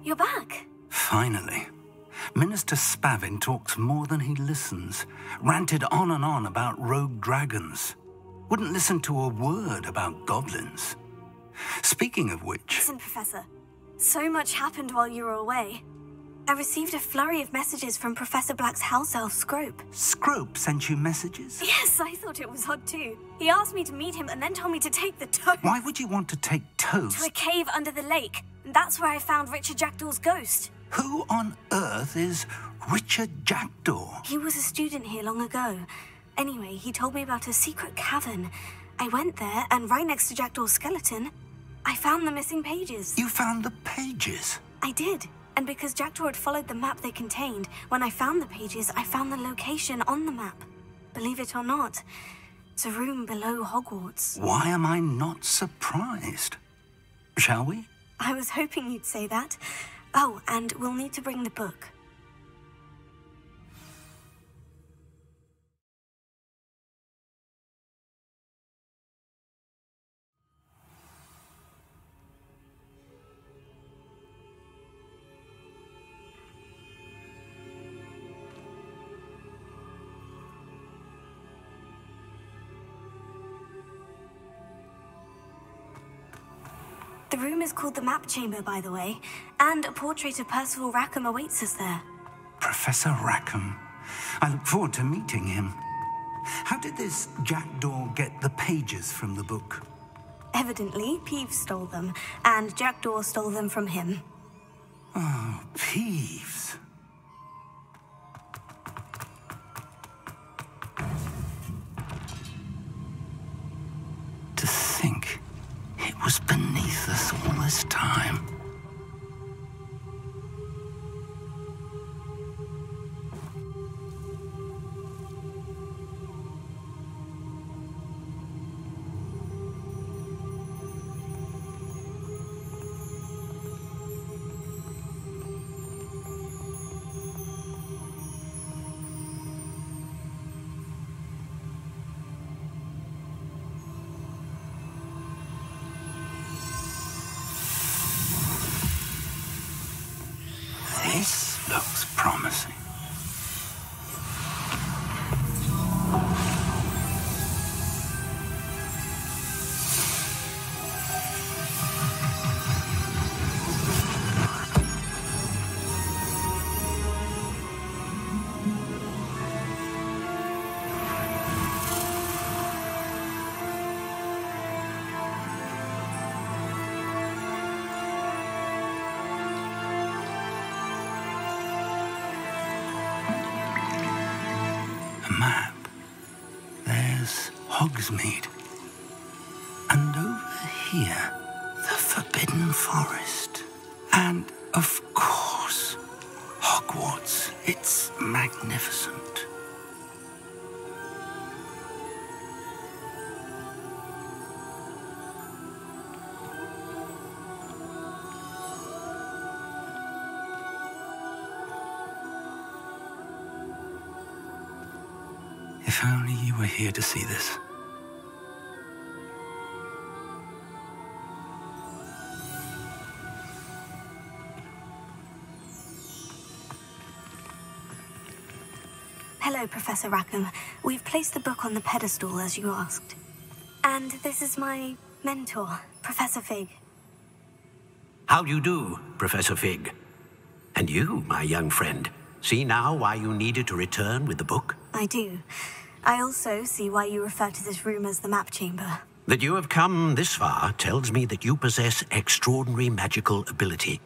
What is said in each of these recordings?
you're back. Finally. Minister Spavin talks more than he listens. Ranted on and on about rogue dragons. Wouldn't listen to a word about goblins. Speaking of which... Listen, Professor. So much happened while you were away. I received a flurry of messages from Professor Black's house elf, Scrope. Scrope sent you messages? Yes, I thought it was odd too. He asked me to meet him and then told me to take the toad. Why would you want to take toads? To a cave under the lake. And that's where I found Richard Jackdaw's ghost. Who on earth is Richard Jackdaw? He was a student here long ago. Anyway, he told me about a secret cavern. I went there, and right next to Jackdaw's skeleton, I found the missing pages. You found the pages? I did. And because Jackdaw had followed the map they contained, when I found the pages, I found the location on the map. Believe it or not, it's a room below Hogwarts. Why am I not surprised? Shall we? I was hoping you'd say that. Oh, and we'll need to bring the book. The room is called the Map Chamber, by the way, and a portrait of Percival Rackham awaits us there. Professor Rackham. I look forward to meeting him. How did this Jackdaw get the pages from the book? Evidently, Peeves stole them, and Jackdaw stole them from him. Oh, Peeves. To think it was beneath us all this time. This looks promising. Map. There's Hogsmeade. And over here, the Forbidden Forest. And, of course, Hogwarts. It's magnificent. If only you were here to see this. Hello, Professor Rackham. We've placed the book on the pedestal, as you asked. And this is my mentor, Professor Fig. How do you do, Professor Fig? And you, my young friend, see now why you needed to return with the book? I do. I also see why you refer to this room as the Map Chamber. That you have come this far tells me that you possess extraordinary magical ability,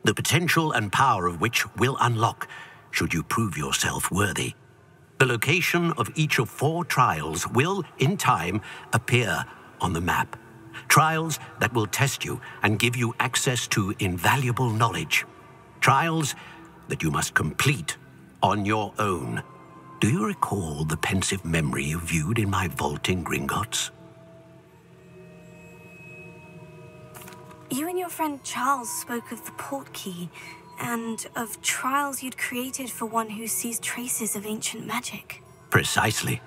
the potential and power of which will unlock should you prove yourself worthy. The location of each of 4 trials will, in time, appear on the map. Trials that will test you and give you access to invaluable knowledge. Trials that you must complete on your own. Do you recall the pensive memory you viewed in my vault in Gringotts? You and your friend Charles spoke of the portkey, and of trials you'd created for one who sees traces of ancient magic. Precisely.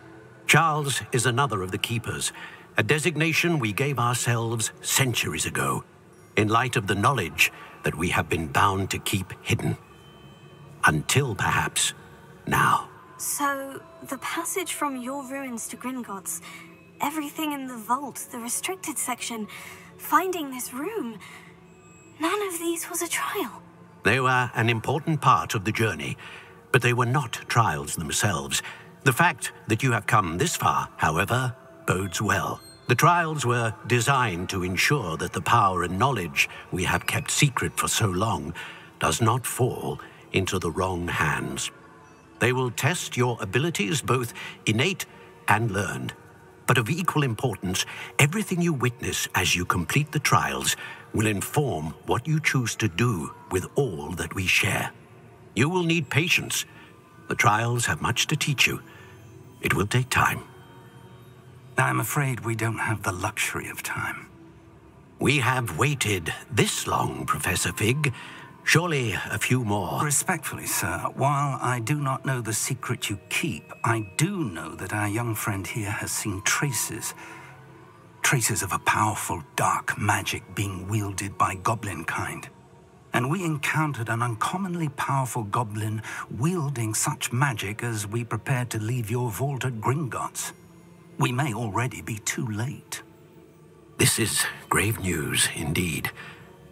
Charles is another of the Keepers, a designation we gave ourselves centuries ago, in light of the knowledge that we have been bound to keep hidden. Until, perhaps, now. So, the passage from your ruins to Gringotts, everything in the vault, the restricted section, finding this room, none of these was a trial. They were an important part of the journey, but they were not trials themselves. The fact that you have come this far, however, bodes well. The trials were designed to ensure that the power and knowledge we have kept secret for so long does not fall into the wrong hands. They will test your abilities, both innate and learned. But of equal importance, everything you witness as you complete the trials will inform what you choose to do with all that we share. You will need patience. The trials have much to teach you. It will take time. I'm afraid we don't have the luxury of time. We have waited this long, Professor Fig. Surely a few more. Respectfully, sir, while I do not know the secret you keep, I do know that our young friend here has seen traces of a powerful dark magic being wielded by goblin kind. And we encountered an uncommonly powerful goblin wielding such magic as we prepared to leave your vault at Gringotts. We may already be too late. This is grave news indeed.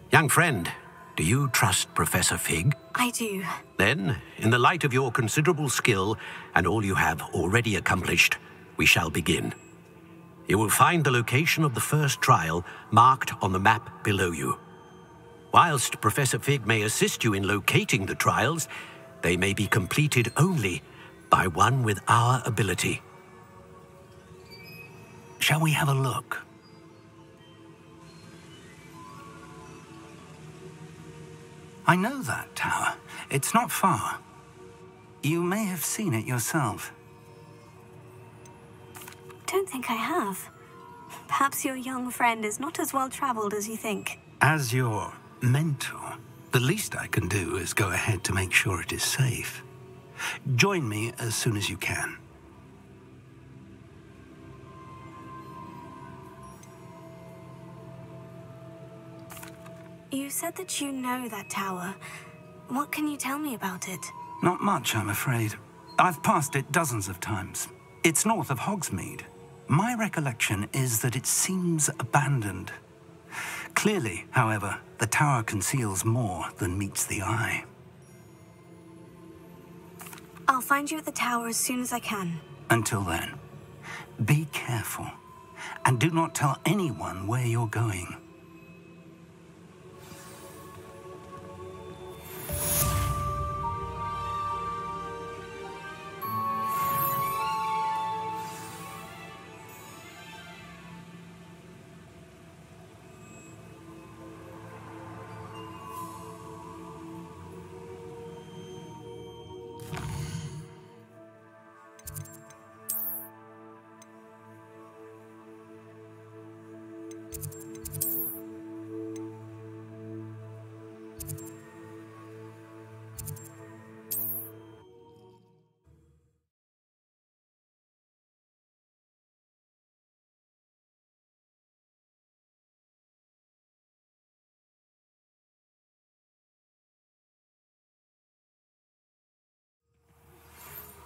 Young friend, do you trust Professor Fig? I do. Then, in the light of your considerable skill and all you have already accomplished, we shall begin. You will find the location of the first trial marked on the map below you. Whilst Professor Fig may assist you in locating the trials, they may be completed only by one with our ability. Shall we have a look? I know that tower. It's not far. You may have seen it yourself. Don't think I have. Perhaps your young friend is not as well-traveled as you think. As your mentor, the least I can do is go ahead to make sure it is safe. Join me as soon as you can. You said that you know that tower. What can you tell me about it? Not much, I'm afraid. I've passed it dozens of times. It's north of Hogsmeade. My recollection is that it seems abandoned. Clearly, however, the tower conceals more than meets the eye. I'll find you at the tower as soon as I can. Until then, be careful, and do not tell anyone where you're going.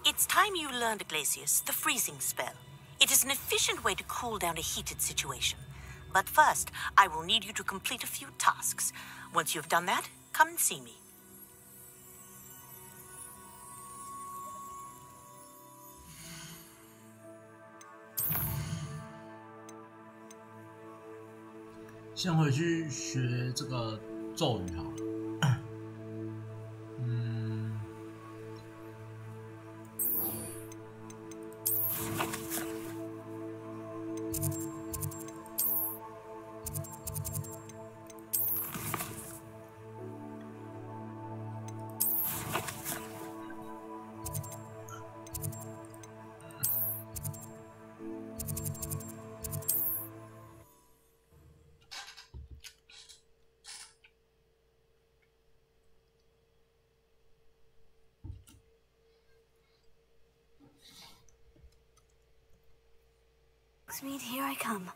It's time you learned, Glacius, the freezing spell. It is an efficient way to cool down a heated situation. But first, I will need you to complete a few tasks. Once you've done that, come and see me. “先回去学这个咒语好了。Hogsmeade, here I come.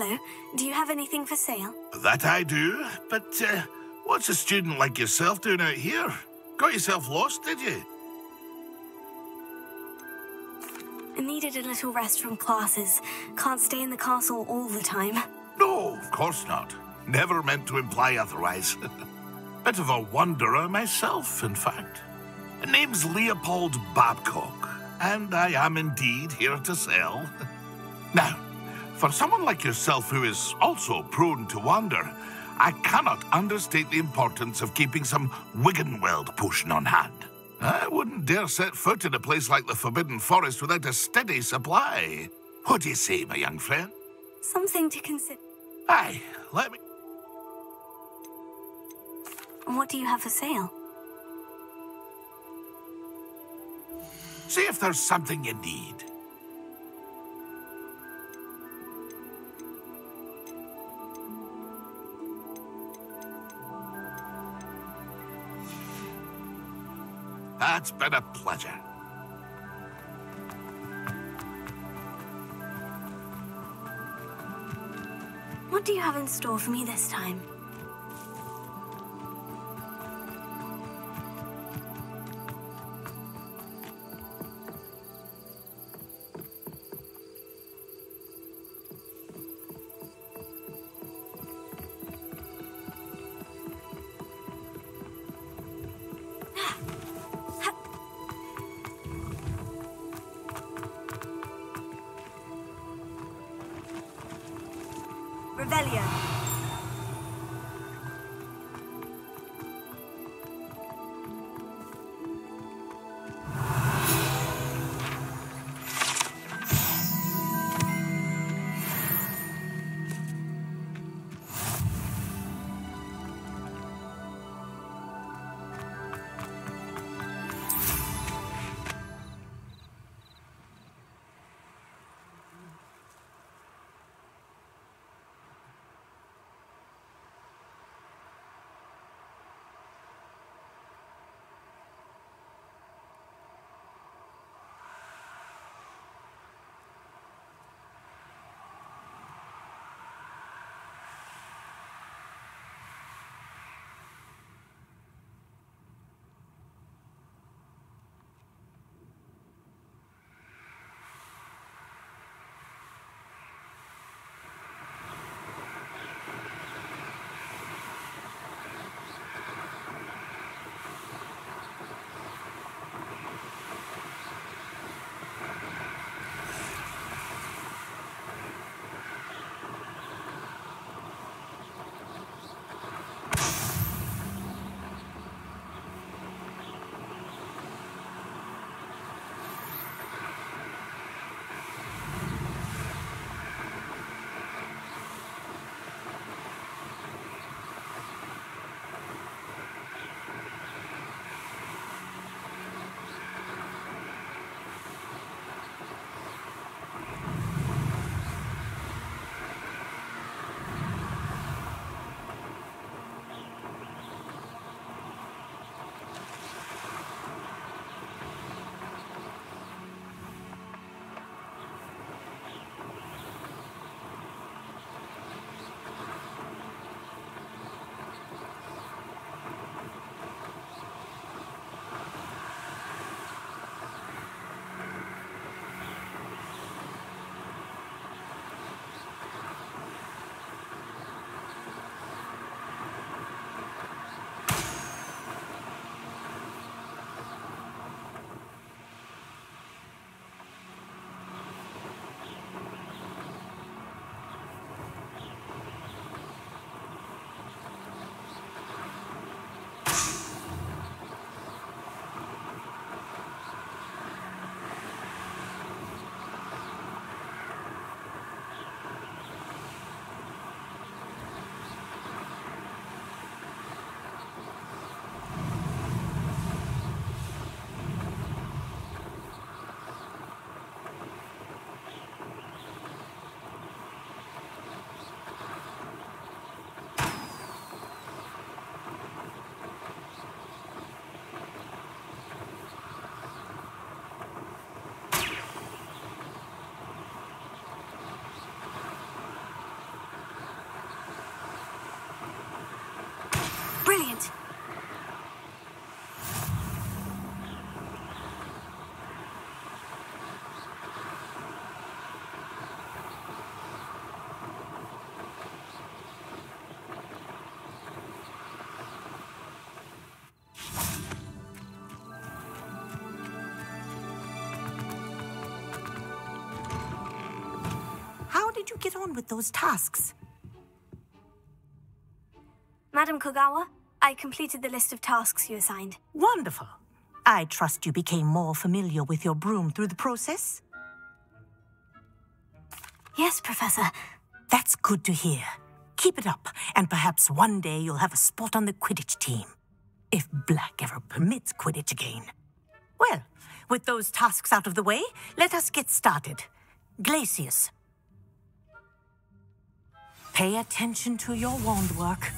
Hello. Do you have anything for sale? That I do, but what's a student like yourself doing out here? Got yourself lost, did you? I needed a little rest from classes. Can't stay in the castle all the time. No, of course not. Never meant to imply otherwise. Bit of a wanderer myself, in fact. Name's Leopold Babcock, and I am indeed here to sell. Now, for someone like yourself who is also prone to wander, I cannot understate the importance of keeping some Wiggenweld potion on hand. I wouldn't dare set foot in a place like the Forbidden Forest without a steady supply. What do you say, my young friend? Something to consider. Aye, let me... What do you have for sale? See if there's something you need. That's been a pleasure. What do you have in store for me this time? Revelio. did you get on with those tasks? Madam Kogawa, I completed the list of tasks you assigned. Wonderful. I trust you became more familiar with your broom through the process? Yes, Professor. That's good to hear. Keep it up, and perhaps one day you'll have a spot on the Quidditch team. If Black ever permits Quidditch again. Well, with those tasks out of the way, let us get started. Glacius. Pay attention to your wand work.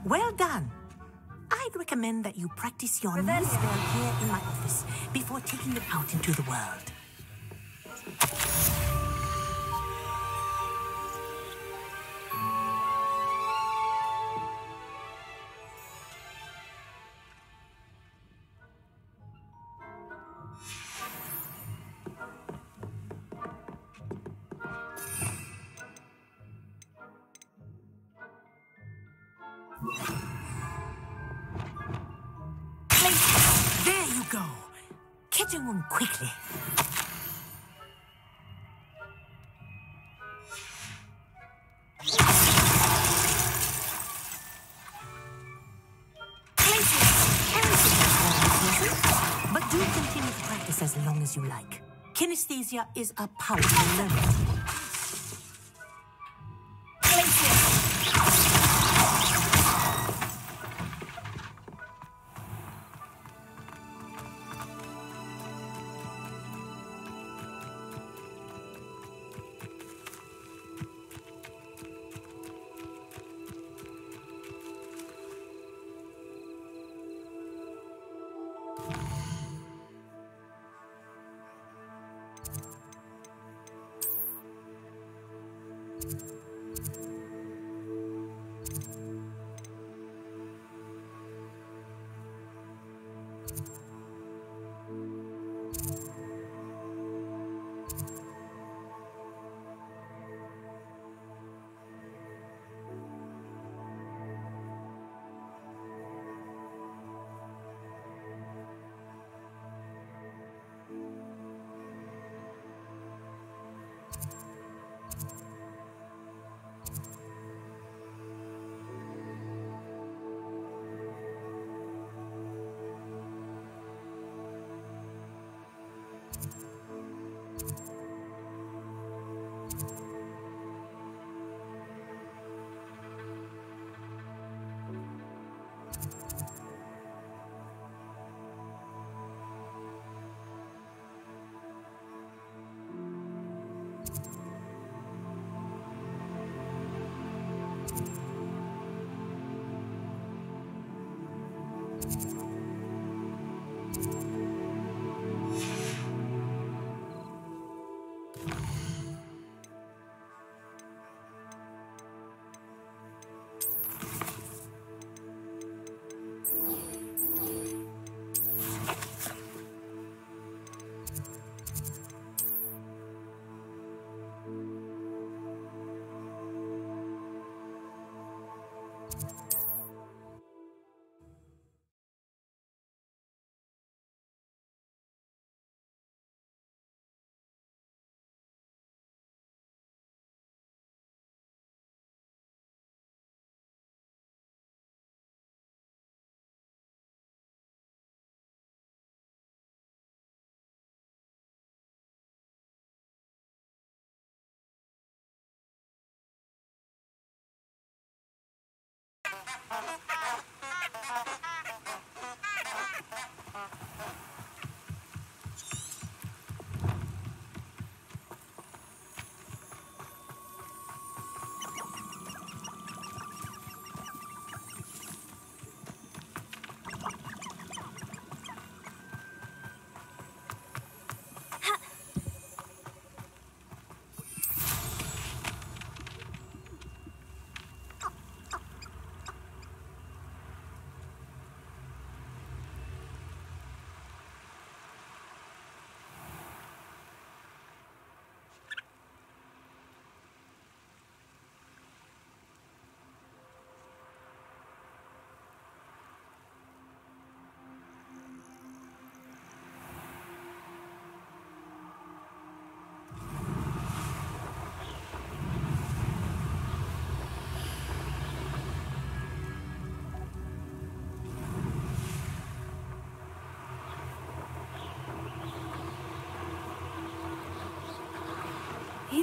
Well done. I'd recommend that you practice your new spell here in my office before taking it out into the world. There you go. Catching them quickly. But do continue to practice as long as you like. Kinesthesia is a powerful learning.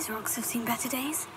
these rocks have seen better days.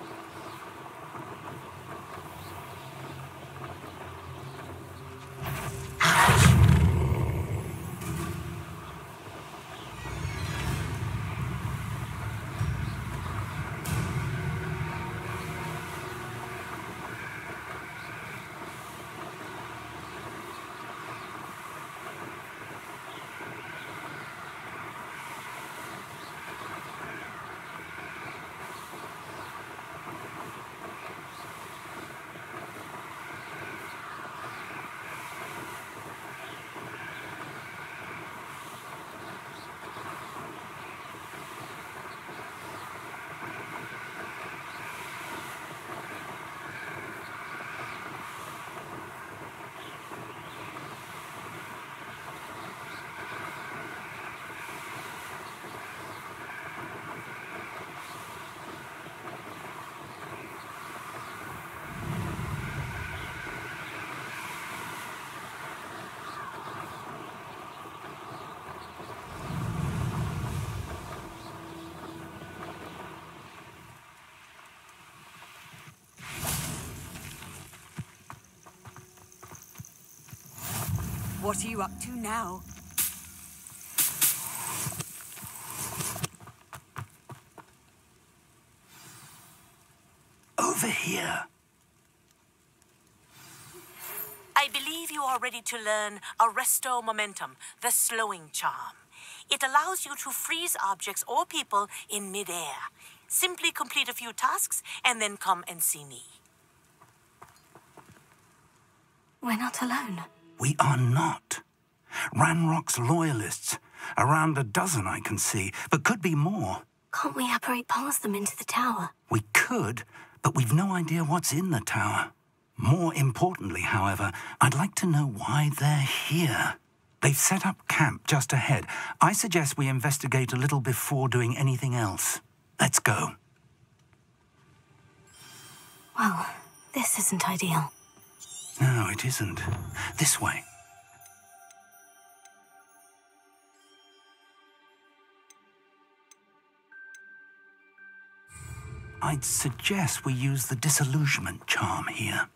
What are you up to now? Over here. I believe you are ready to learn Arresto Momentum, the slowing charm. It allows you to freeze objects or people in midair. Simply complete a few tasks and then come and see me. We're not alone. We are not. Ranrock's loyalists. Around a dozen I can see, but could be more. Can't we apparate past them into the tower? We could, but we've no idea what's in the tower. More importantly, however, I'd like to know why they're here. They've set up camp just ahead. I suggest we investigate a little before doing anything else. Let's go. Well, this isn't ideal. No, it isn't. This way. I'd suggest we use the disillusionment charm here.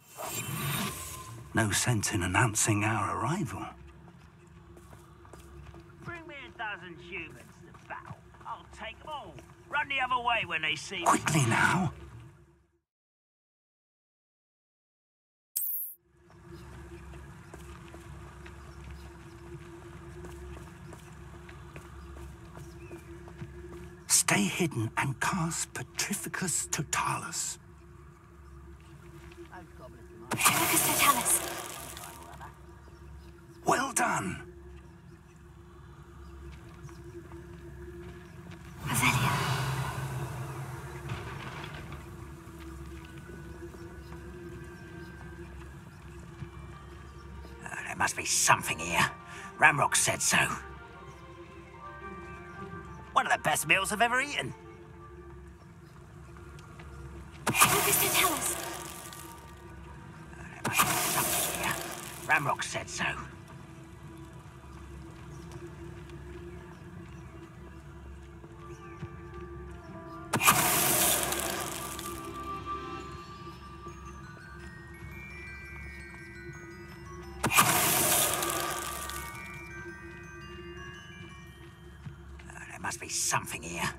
No sense in announcing our arrival. Bring me a dozen humans to battle. I'll take them all. Run the other way when they see me. Quickly now. Stay hidden and cast Petrificus Totalis. Petrificus Totalis. Well done. Revelio. There must be something here. Ramrock said so. One of the best meals I've ever eaten. Petrificus Totalis. There must be something here. Ramrock said so. There must be something here.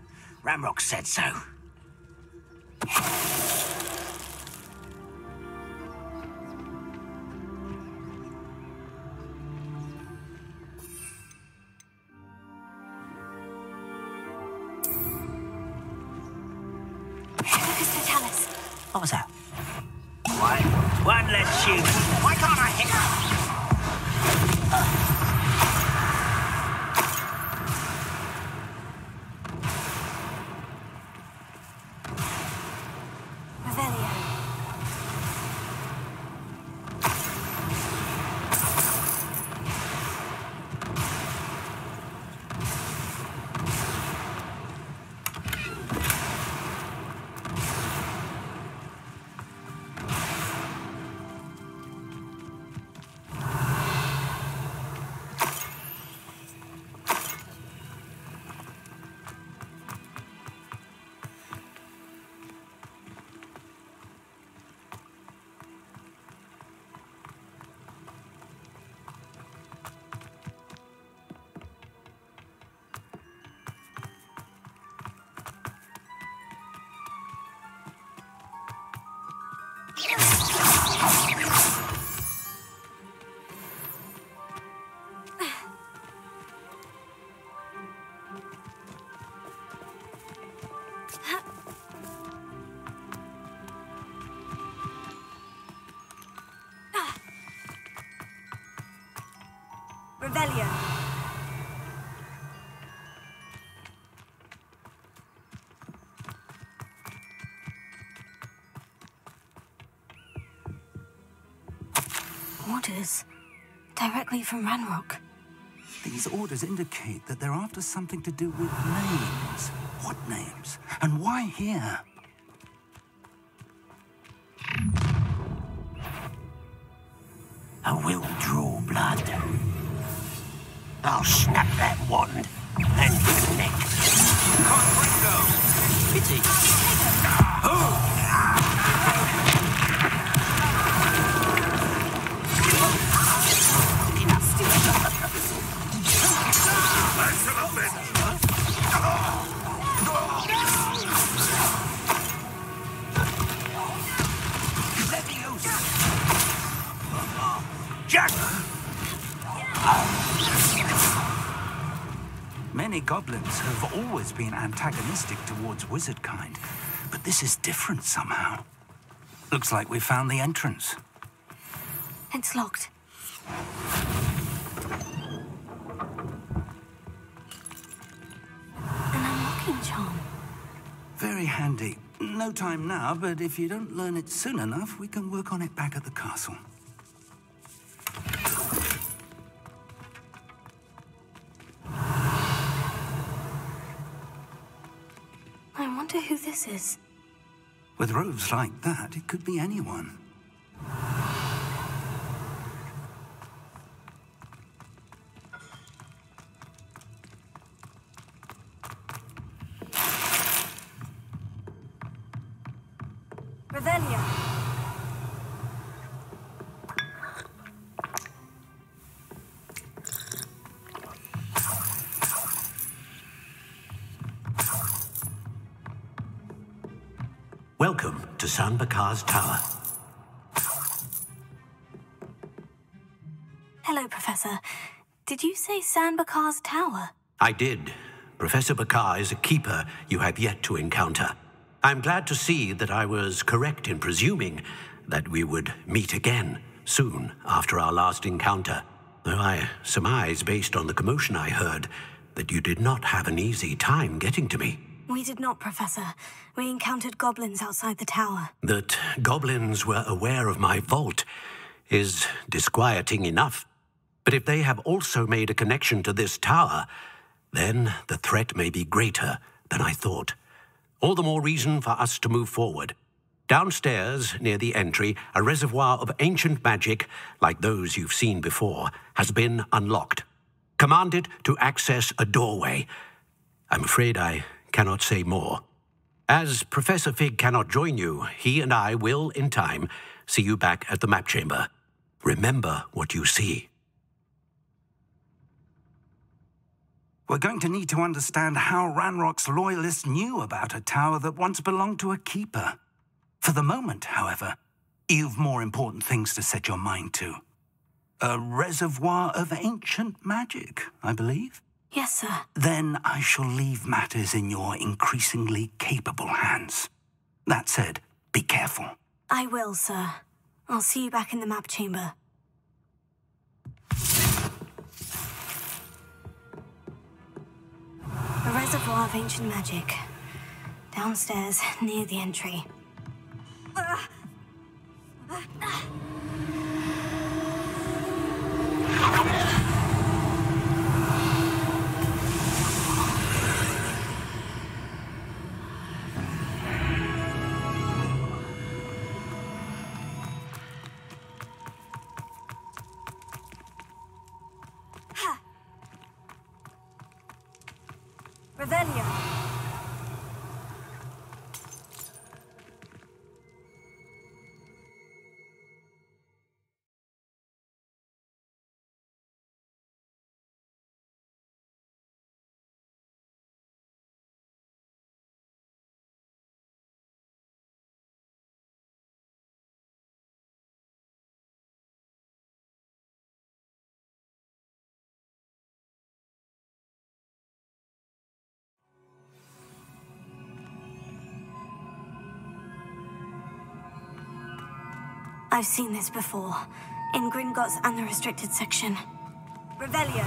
Ramrock said so. Petrificus Totalis. What was that? One less human. Why can't I hit? Revelio. Revelio. Orders. Directly from Ranrock. These orders indicate that they're after something to do with names. What names? And why here? I will draw blood. I'll snap that wand and connect. Pity. Many goblins have always been antagonistic towards wizard kind, but this is different somehow. Looks like we found the entrance. It's locked. An unlocking charm. Very handy. No time now, but if you don't learn it soon enough, we can work on it back at the castle. I wonder who this is. With robes like that, it could be anyone. Revelio. Welcome to San Bakar's Tower. Hello, Professor. Did you say San Bakar's Tower? I did. Professor Bakar is a keeper you have yet to encounter. I'm glad to see that I was correct in presuming that we would meet again soon after our last encounter, though I surmise, based on the commotion I heard, that you did not have an easy time getting to me. We did not, Professor. We encountered goblins outside the tower. That goblins were aware of my vault is disquieting enough. But if they have also made a connection to this tower, then the threat may be greater than I thought. All the more reason for us to move forward. Downstairs, near the entry, a reservoir of ancient magic, like those you've seen before, has been unlocked. Commanded to access a doorway. I'm afraid I cannot say more. As Professor Fig cannot join you, he and I will, in time, see you back at the map chamber. Remember what you see. We're going to need to understand how Ranrock's loyalists knew about a tower that once belonged to a keeper. For the moment, however, you've more important things to set your mind to. A reservoir of ancient magic, I believe? Yes, sir. Then I shall leave matters in your increasingly capable hands. That said, be careful. I will, sir. I'll see you back in the map chamber. A reservoir of ancient magic. Downstairs, near the entry. Revelio. I've seen this before, in Gringotts and the restricted section. Revelio.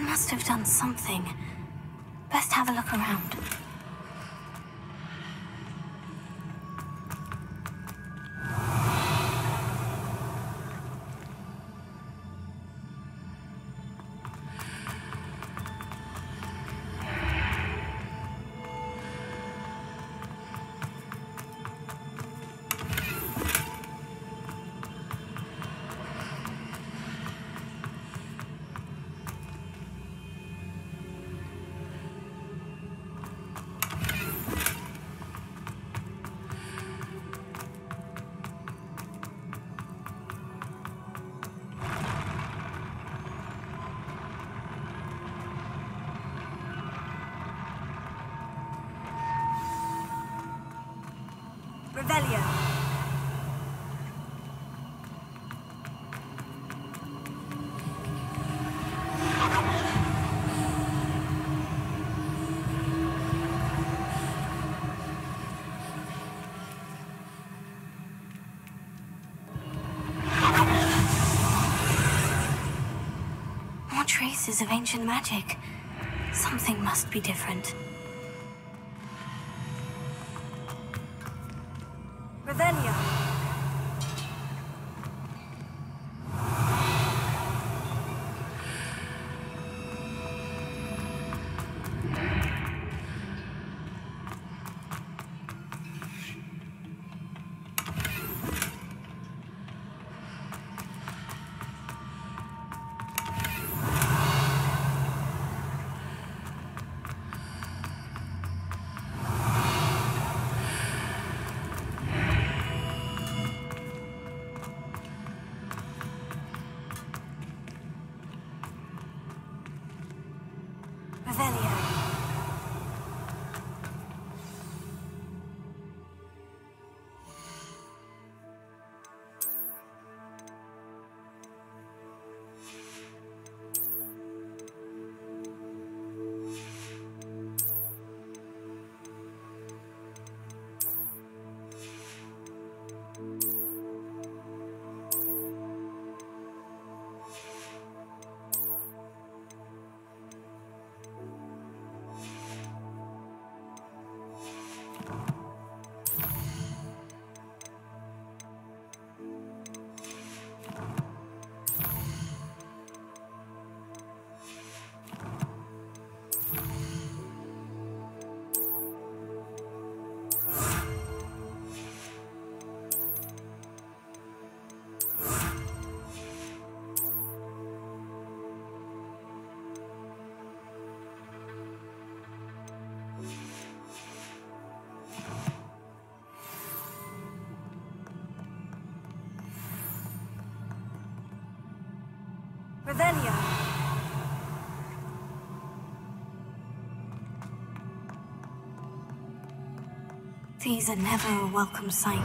Must have done something. Best have a look around. Revelio. More traces of ancient magic. Something must be different. Revelio. Revelio. These are never a welcome sight.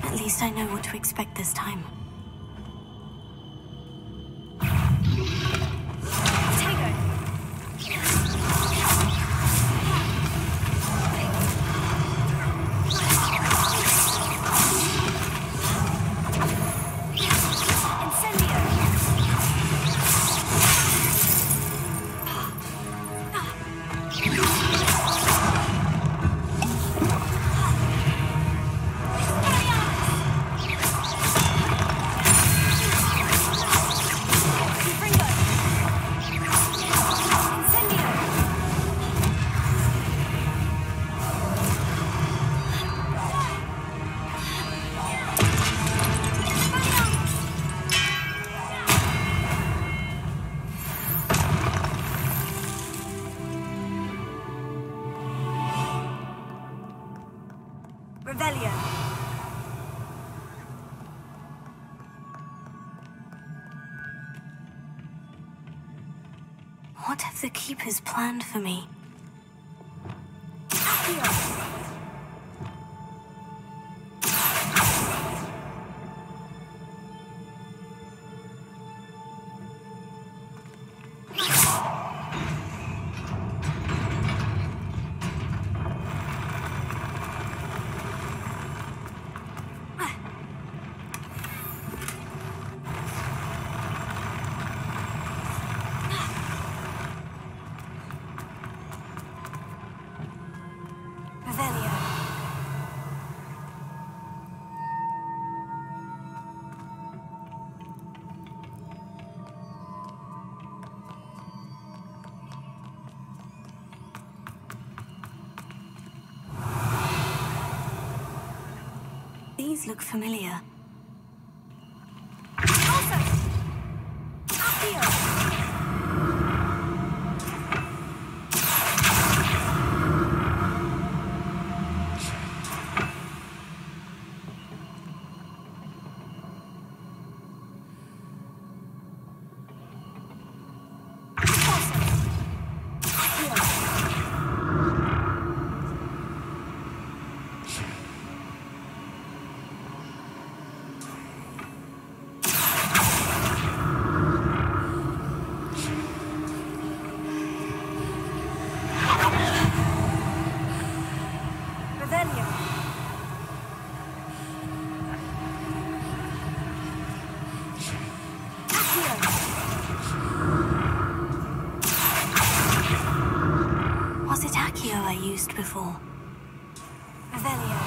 At least I know what to expect this time. What have the Keepers planned for me? These look familiar. Was it Accio I used before? Revelio.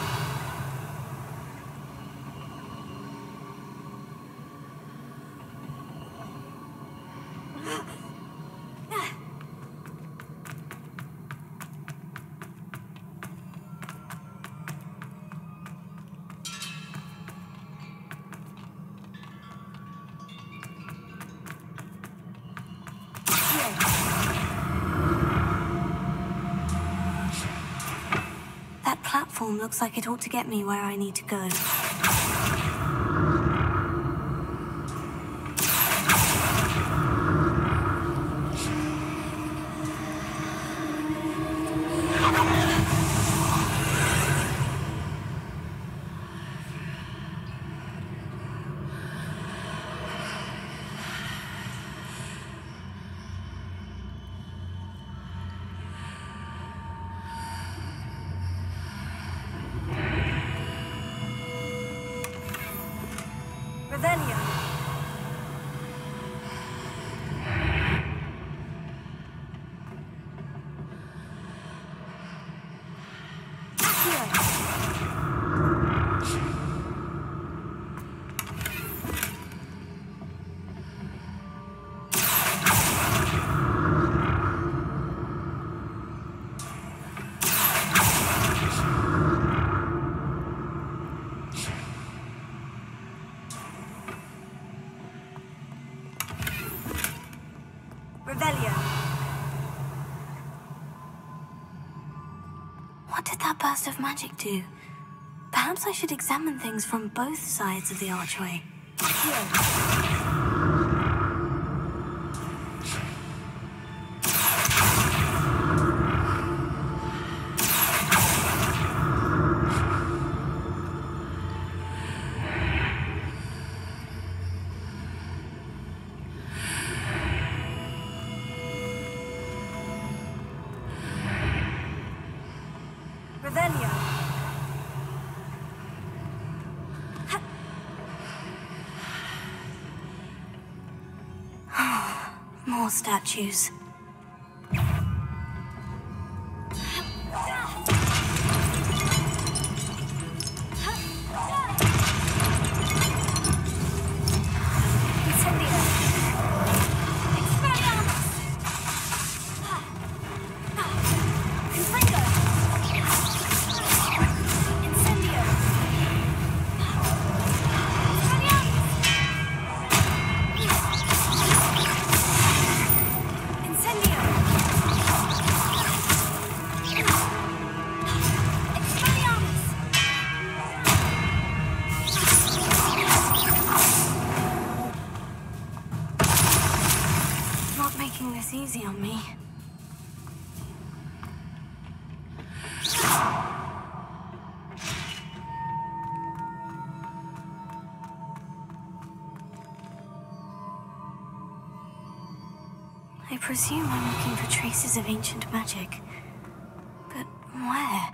That platform looks like it ought to get me where I need to go. Revelio. What did that burst of magic do? Perhaps I should examine things from both sides of the archway. Revelio. More statues. easy on me. I presume I'm looking for traces of ancient magic. But where?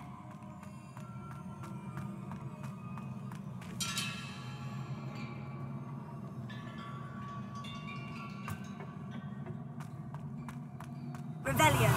Revelio.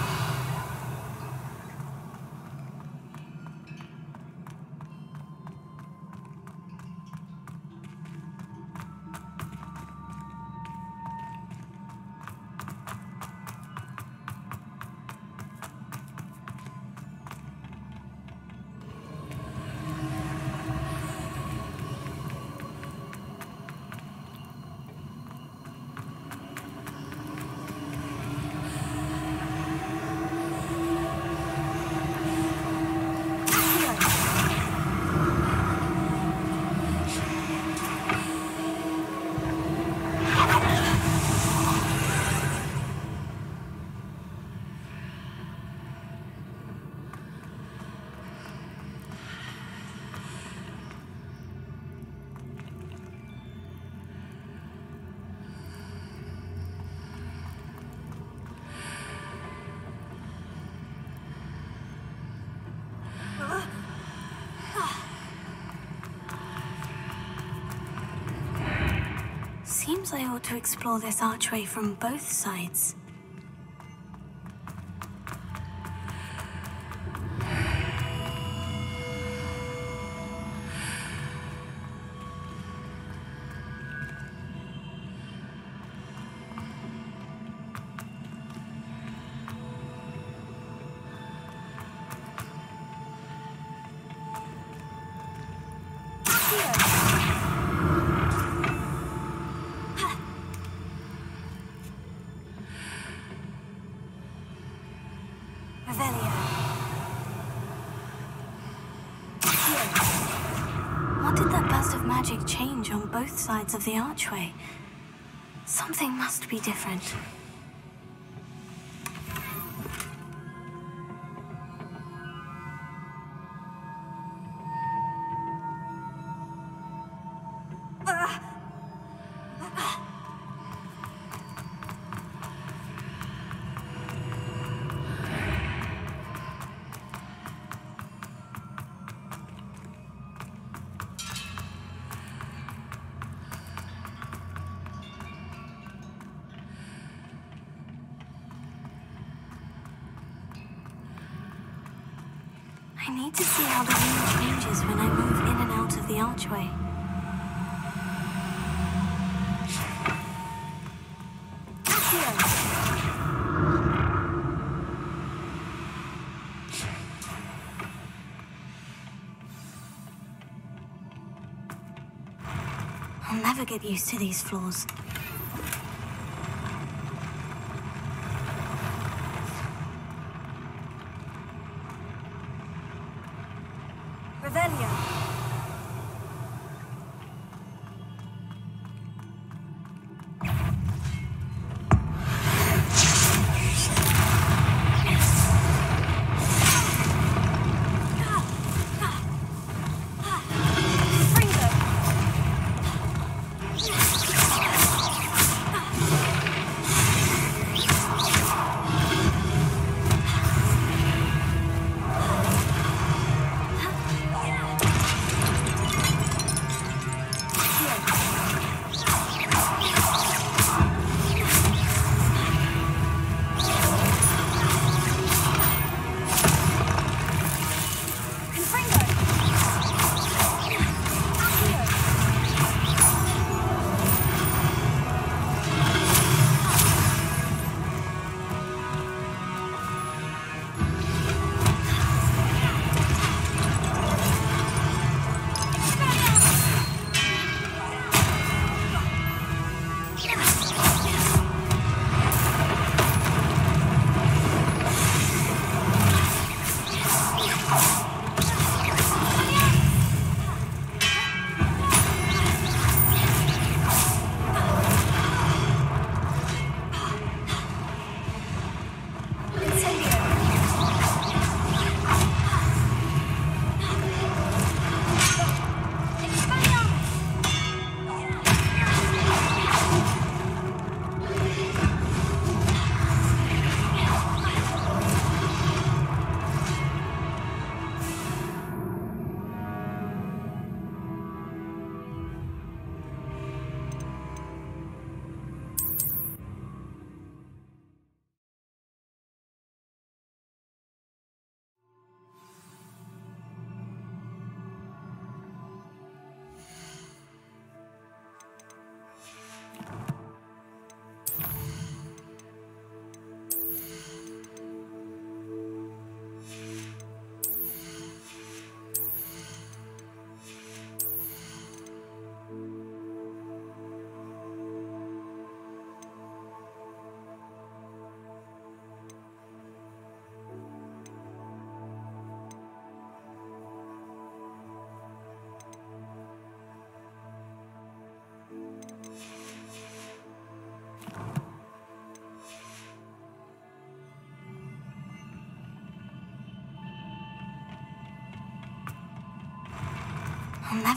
Seems I ought to explore this archway from both sides. What did that burst of magic change on both sides of the archway? Something must be different. I need to see how the room changes when I move in and out of the archway. I'll never get used to these floors. Revelio.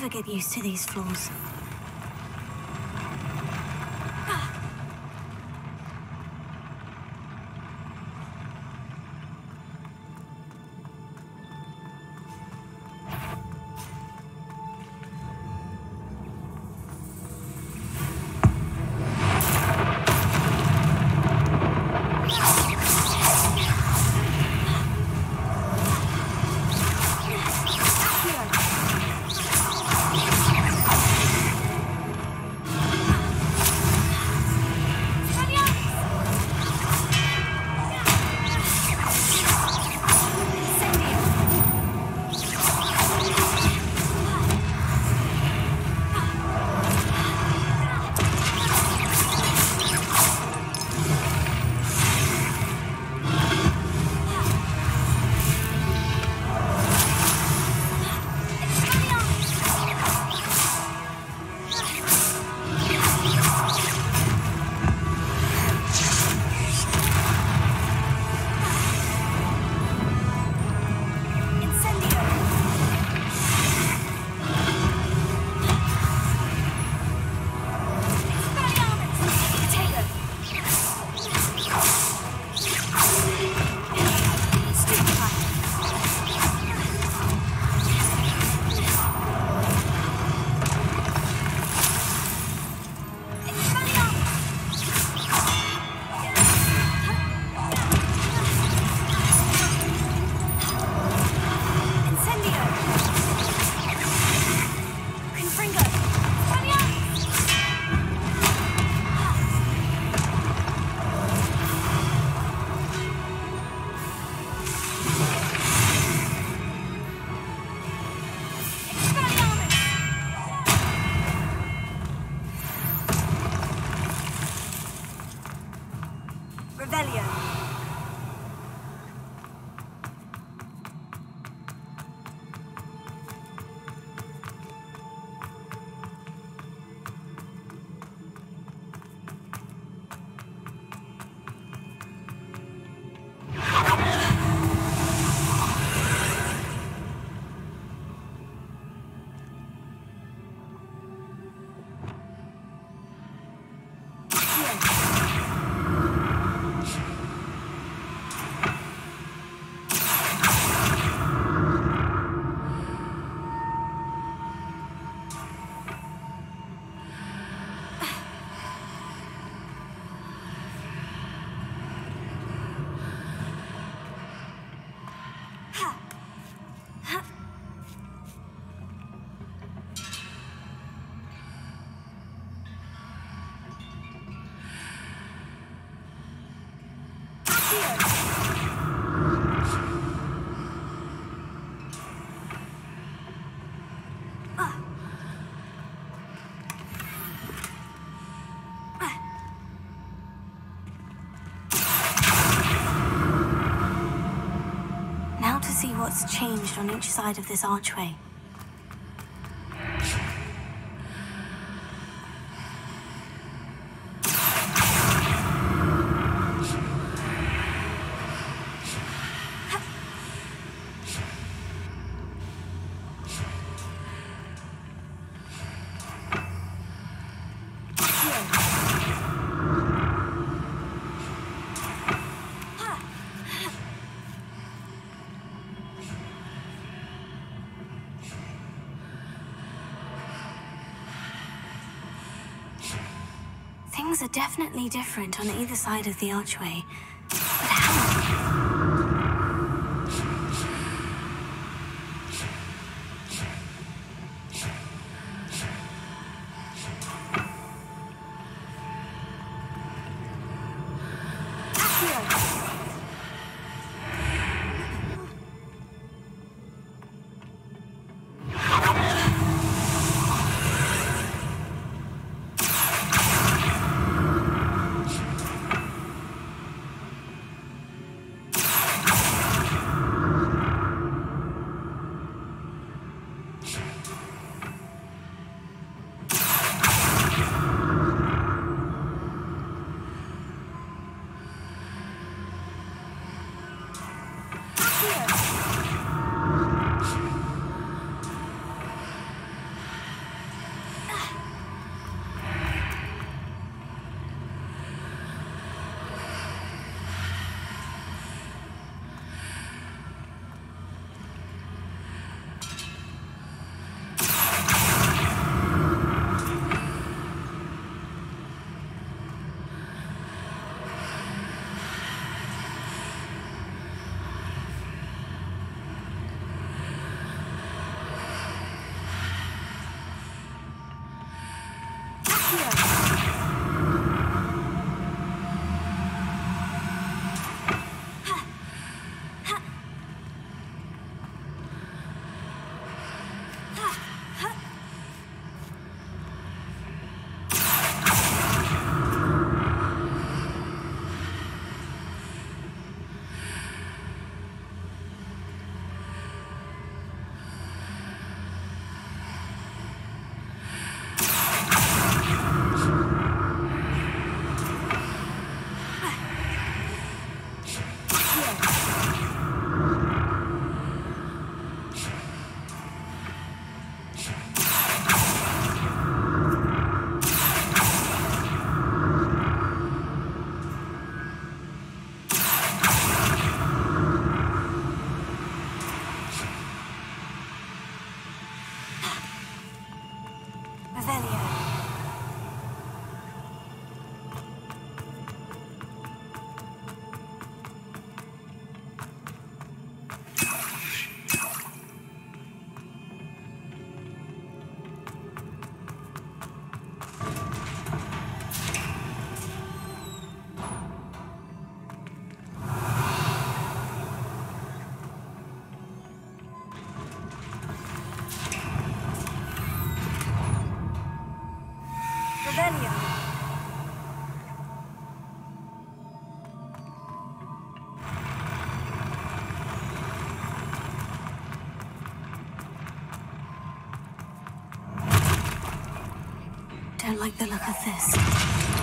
never get used to these floors. See what's changed on each side of this archway. Things are definitely different on either side of the archway. But how? Revelio. Revelio. Don't like the look of this.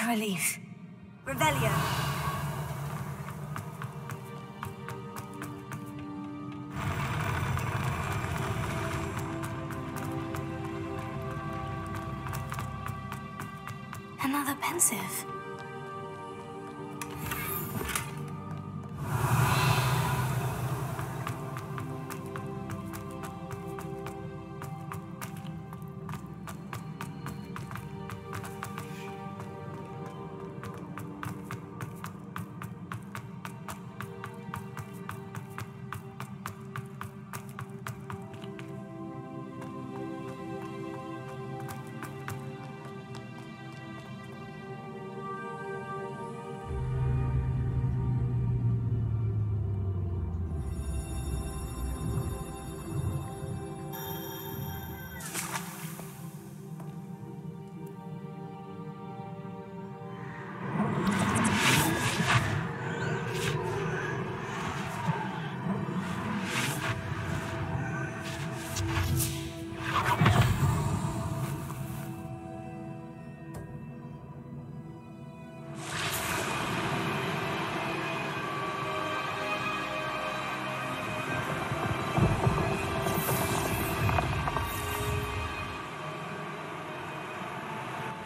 a relief. Revelio. Another pensive.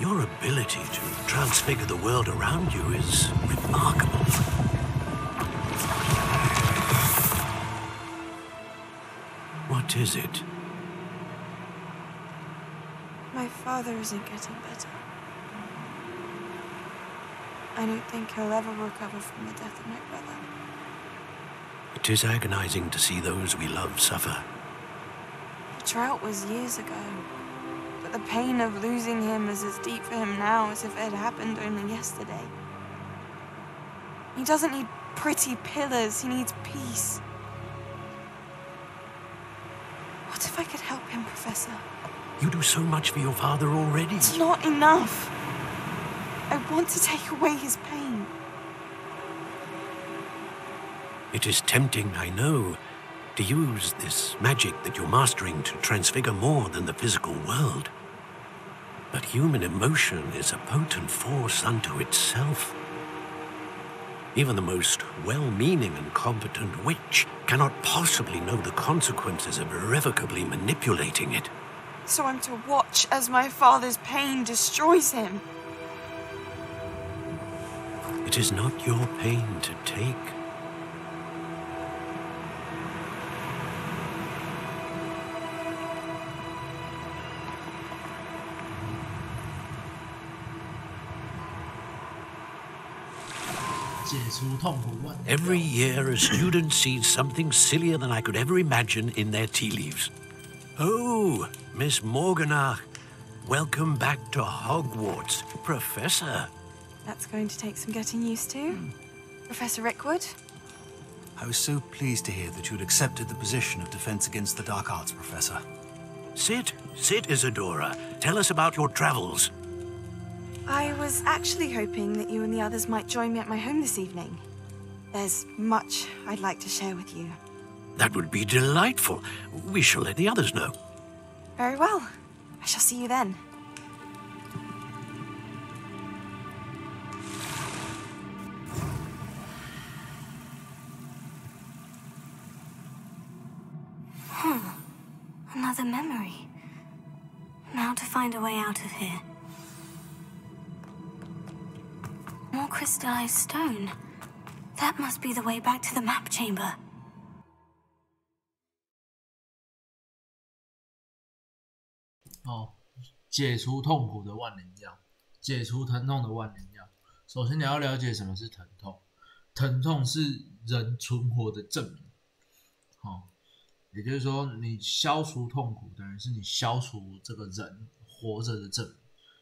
Your ability to transfigure the world around you is remarkable. What is it? My father isn't getting better. I don't think he'll ever recover from the death of my brother. It is agonizing to see those we love suffer. The drought was years ago. But the pain of losing him is as deep for him now as if it had happened only yesterday. He doesn't need pretty pillars, he needs peace. What if I could help him, Professor? You do so much for your father already. It's not enough. I want to take away his pain. It is tempting, I know, to use this magic that you're mastering to transfigure more than the physical world. But human emotion is a potent force unto itself. Even the most well-meaning and competent witch cannot possibly know the consequences of irrevocably manipulating it. So I'm to watch as my father's pain destroys him. It is not your pain to take. Every year, a student sees something sillier than I could ever imagine in their tea leaves. Oh, Miss Morganach, welcome back to Hogwarts, Professor. That's going to take some getting used to. Professor Rickwood? I was so pleased to hear that you'd accepted the position of Defense Against the Dark Arts, Professor. Sit, Isadora. Tell us about your travels. I was actually hoping that you and the others might join me at my home this evening. There's much I'd like to share with you. That would be delightful. We shall let the others know. Very well. I shall see you then. Another memory. Now to find a way out of here. More crystallized stone. That must be the way back to the map chamber. Oh, 解除痛苦的万灵药，解除疼痛的万灵药。首先你要了解什么是疼痛，疼痛是人存活的证明。也就是说，你消除痛苦，等于是你消除这个人活着的证明。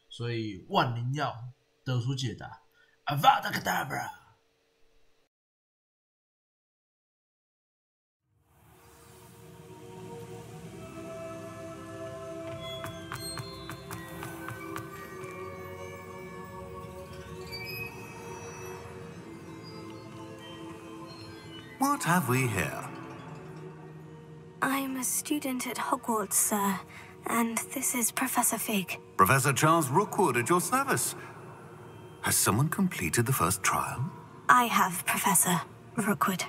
所以万灵药得出解答 ，Avada Kedavra。What have we here? I'm a student at Hogwarts, sir, and this is Professor Fig. Professor Charles Rookwood at your service. Has someone completed the first trial? I have, Professor Rookwood.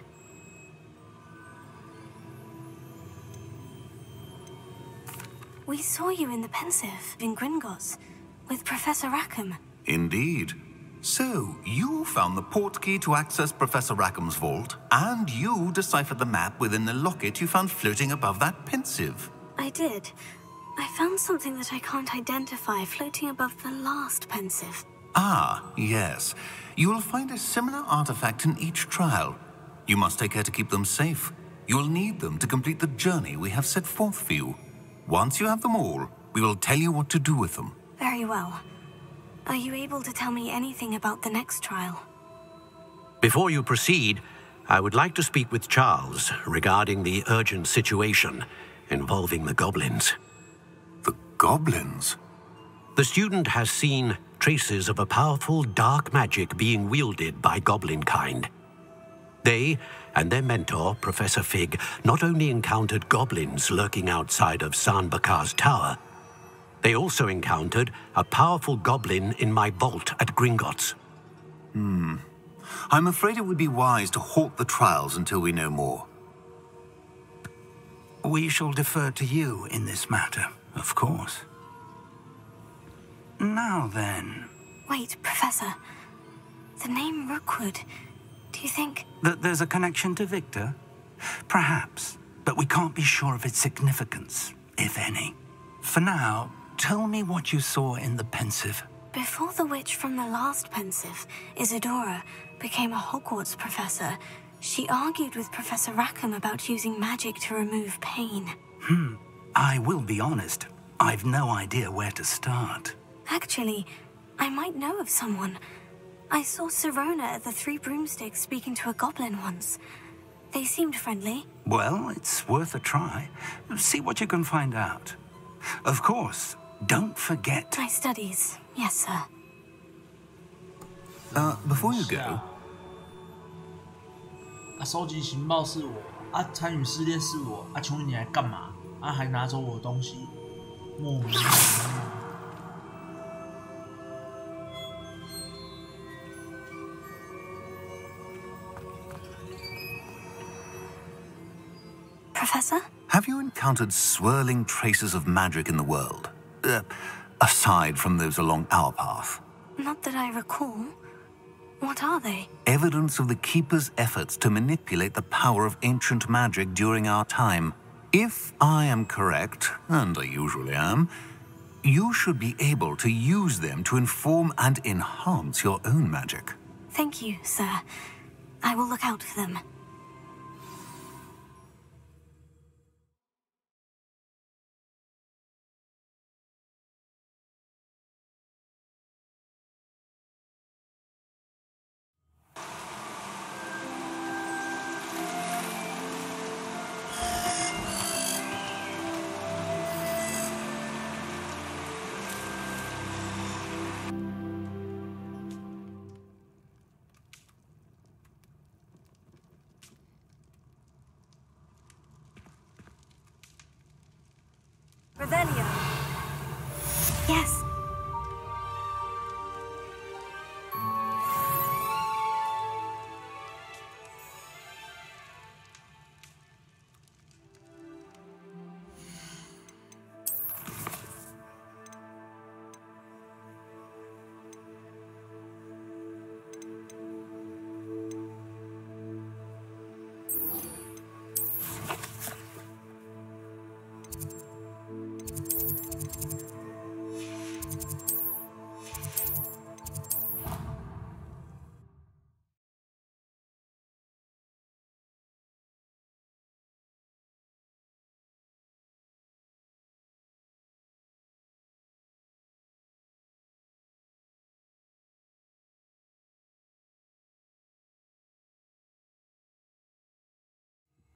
We saw you in the Pensive in Gringotts with Professor Rackham. Indeed. So, you found the port key to access Professor Rackham's vault, and you deciphered the map within the locket you found floating above that Pensive. I did. I found something that I can't identify floating above the last Pensive. Ah, yes. You will find a similar artifact in each trial. You must take care to keep them safe. You will need them to complete the journey we have set forth for you. Once you have them all, we will tell you what to do with them. Very well. Are you able to tell me anything about the next trial? Before you proceed, I would like to speak with Charles regarding the urgent situation involving the goblins. The goblins? The student has seen traces of a powerful dark magic being wielded by goblin kind. They and their mentor, Professor Fig, not only encountered goblins lurking outside of Sanbakar's tower, they also encountered a powerful goblin in my vault at Gringotts. I'm afraid it would be wise to halt the trials until we know more. We shall defer to you in this matter, of course. Now then... Wait, Professor. The name Rookwood, do you think... That there's a connection to Victor? Perhaps, but we can't be sure of its significance, if any. For now, tell me what you saw in the Pensive. Before the witch from the last Pensive, Isadora, became a Hogwarts professor, she argued with Professor Rackham about using magic to remove pain. I will be honest. I've no idea where to start. Actually, I might know of someone. I saw Sirona at the Three Broomsticks speaking to a goblin once. They seemed friendly. Well, it's worth a try. See what you can find out. Of course, don't forget... My studies. Yes, sir. Before you go... 收集情报是我，参与试炼是我，请问你来干嘛？还拿走我的东西，莫名其妙。 Professor? Have you encountered swirling traces of magic in the world? Aside from those along our path? Not that I recall. What are they? Evidence of the Keeper's efforts to manipulate the power of ancient magic during our time. If I am correct, and I usually am, you should be able to use them to inform and enhance your own magic. Thank you, sir. I will look out for them. Revelio. Yes.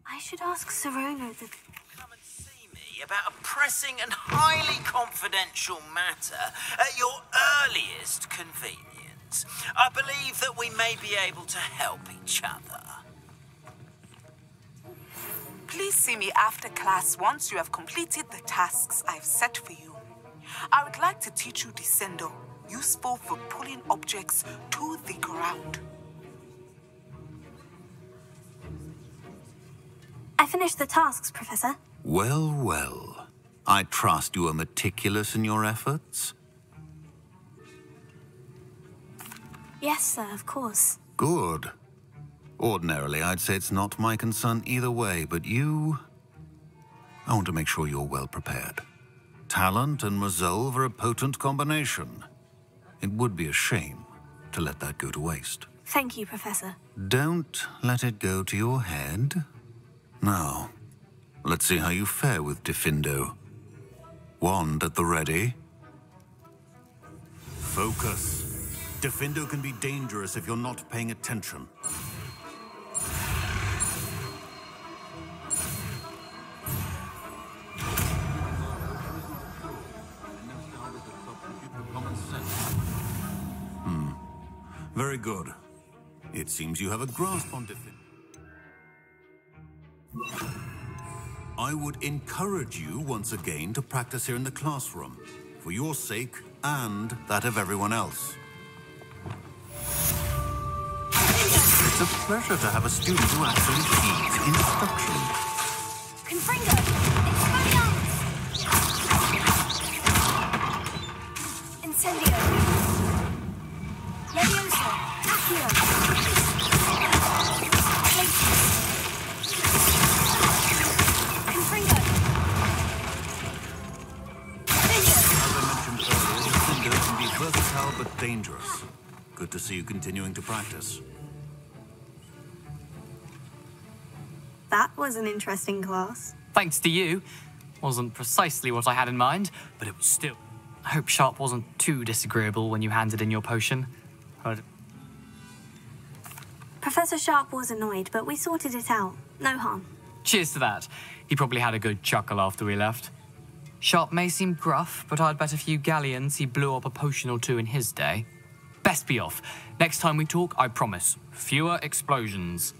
I should ask Sirona the... Come and see me about a pressing and highly confidential matter at your earliest convenience. I believe that we may be able to help each other. Please see me after class once you have completed the tasks I've set for you. I would like to teach you Descendo. useful for pulling objects to the ground. I finished the tasks, Professor. Well, well. I trust you are meticulous in your efforts. Yes, sir, of course. Good. Ordinarily, I'd say it's not my concern either way, but you... I want to make sure you're well prepared. Talent and resolve are a potent combination. It would be a shame to let that go to waste. Thank you, Professor. Don't let it go to your head. Now, let's see how you fare with Diffindo. Wand at the ready. Focus. Diffindo can be dangerous if you're not paying attention. Very good. It seems you have a grasp on Diffindo. I would encourage you once again to practice here in the classroom, for your sake and that of everyone else. It's a pleasure to have a student who actually heeds instruction. Confringo! Expelliarmus! Incendio! Leviosa! Accio! Confringo! As I mentioned earlier, Diffindo can be versatile but dangerous. Good to see you continuing to practice. That was an interesting class. Thanks to you. Wasn't precisely what I had in mind, but it was still... I hope Sharp wasn't too disagreeable when you handed in your potion. Professor Sharp was annoyed, but we sorted it out. No harm. Cheers to that. He probably had a good chuckle after we left. Sharp may seem gruff, but I'd bet a few galleons he blew up a potion or two in his day. Best be off. Next time we talk, I promise, fewer explosions.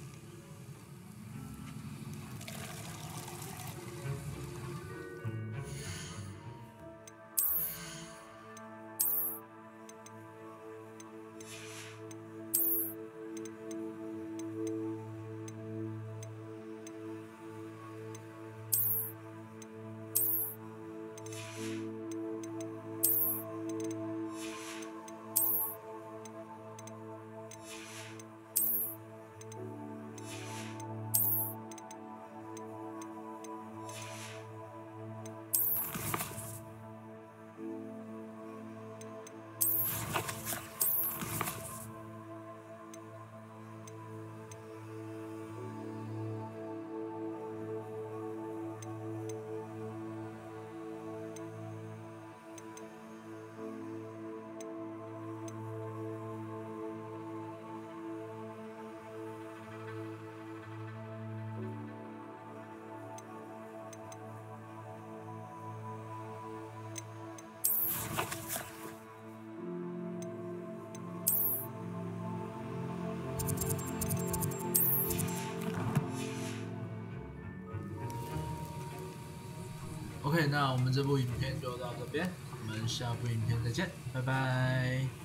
OK， 那我们这部影片就到这边，我们下部影片再见，拜拜。